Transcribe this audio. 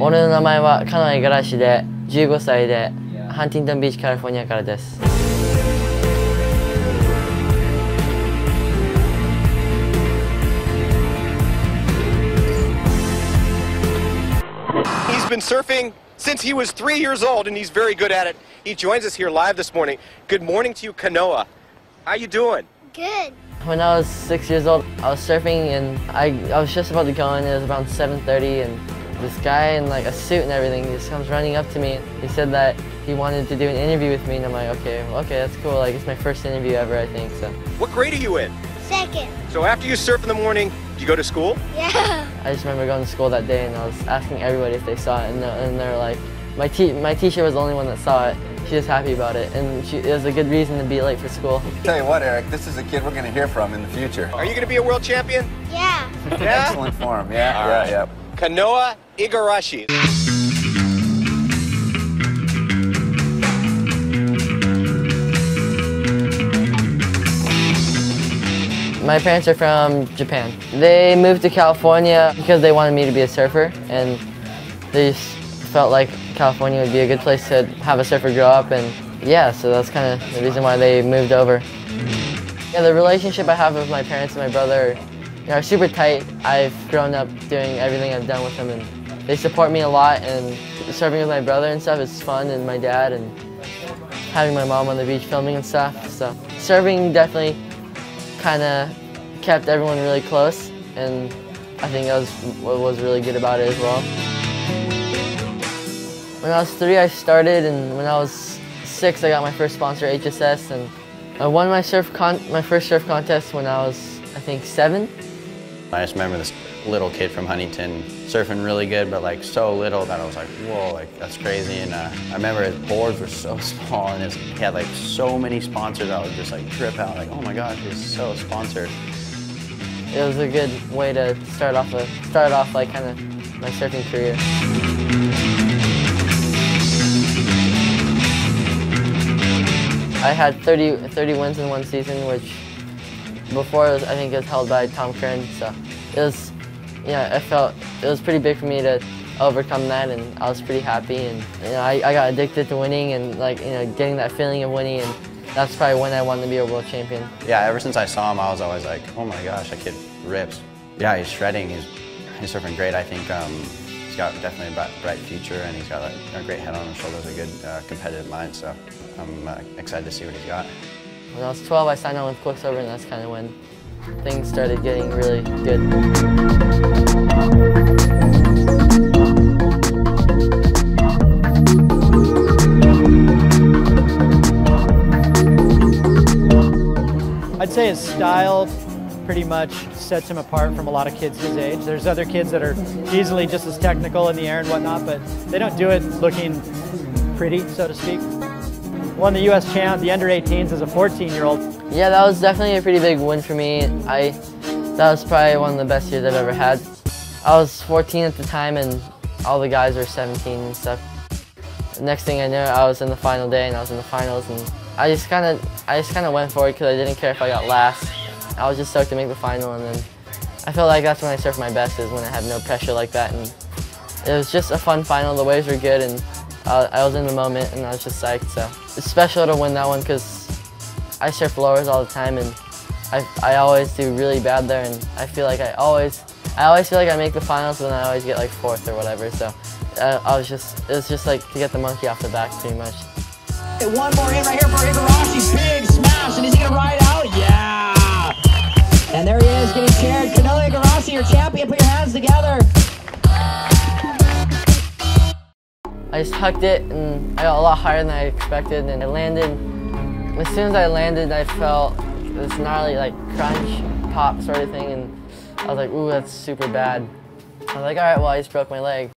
俺の名前はKanoa Igarashiで15歳でハンティントンビーチカリフォルニアからです。He's been surfing since he was 3 years old, and he's very good at it. He joins us here live this morning. Good morning to you, Kanoa. How you doing? Good. When I was 6 years old, I was surfing and I was just about to go in. It was around 7:30 and this guy in like a suit and everything just comes running up to me. He said that he wanted to do an interview with me and I'm like, okay, that's cool. Like it's my first interview ever, I think, so. What grade are you in? Second. So after you surf in the morning, do you go to school? Yeah. I just remember going to school that day and I was asking everybody if they saw it and they were like, my teacher was the only one that saw it. She was happy about it and it was a good reason to be late for school. Tell you what, Eric, this is a kid we're going to hear from in the future. Are you going to be a world champion? Yeah. Yeah? Excellent form, yeah. Kanoa Igarashi. My parents are from Japan. They moved to California because they wanted me to be a surfer and they just felt like California would be a good place to have a surfer grow up, and yeah, so that's kind of the reason why they moved over. Yeah, the relationship I have with my parents and my brother are super tight. I've grown up doing everything I've done with them and they support me a lot, and surfing with my brother and stuff is fun, and my dad, and having my mom on the beach filming and stuff. So surfing definitely kind of kept everyone really close, and I think that was what was really good about it as well. When I was 3, I started, and when I was 6, I got my first sponsor, HSS, and I won my first surf contest when I was, I think, 7. I just remember this little kid from Huntington surfing really good, but like so little that I was like, whoa, like that's crazy. And I remember his boards were so small, and he had like so many sponsors. I would just like trip out, like, oh my gosh, he's so sponsored. It was a good way to start off like kind of my surfing career. I had 30 wins in one season, which before I think it was held by Tom Curran. So it was, it was pretty big for me to overcome that, and I was pretty happy. And I got addicted to winning and getting that feeling of winning, and that's probably when I wanted to be a world champion. Yeah, ever since I saw him, I was always like, oh my gosh, that kid rips. Yeah, he's shredding. He's surfing great. I think he's got definitely a bright future, and he's got a great head on his shoulders, a good competitive mind. So I'm excited to see what he's got. When I was 12, I signed on with Quicksilver, and that's kind of when things started getting really good. I'd say his style pretty much sets him apart from a lot of kids his age. There's other kids that are easily just as technical in the air and whatnot, but they don't do it looking pretty, so to speak. Won the U.S. champ, the under-18s as a 14-year-old. Yeah, that was definitely a pretty big win for me. That was probably one of the best years I've ever had. I was 14 at the time, and all the guys were 17 and stuff. The next thing I knew, I was in the final day, and I was in the finals, and I just kind of went for it because I didn't care if I got last. I was just stoked to make the final, and then I feel like that's when I surf my best, is when I have no pressure like that. And it was just a fun final. The waves were good, and I was in the moment, and I was just psyched. So it's special to win that one because I surf lowers all the time, and I always do really bad there, and I feel like I always feel like I make the finals, but then I always get like 4th or whatever. So it was just like to get the monkey off the back, pretty much. One more in right here for Igarashi. Big smash, and is he gonna ride out? Yeah! And there he is, getting shared. Kanoa Igarashi, your champion. Put your hands together. I just hucked it, and I got a lot higher than I expected, and I landed. As soon as I landed, I felt this gnarly like crunch, pop sort of thing, and I was like, ooh, that's super bad. I was like, all right, well, I just broke my leg.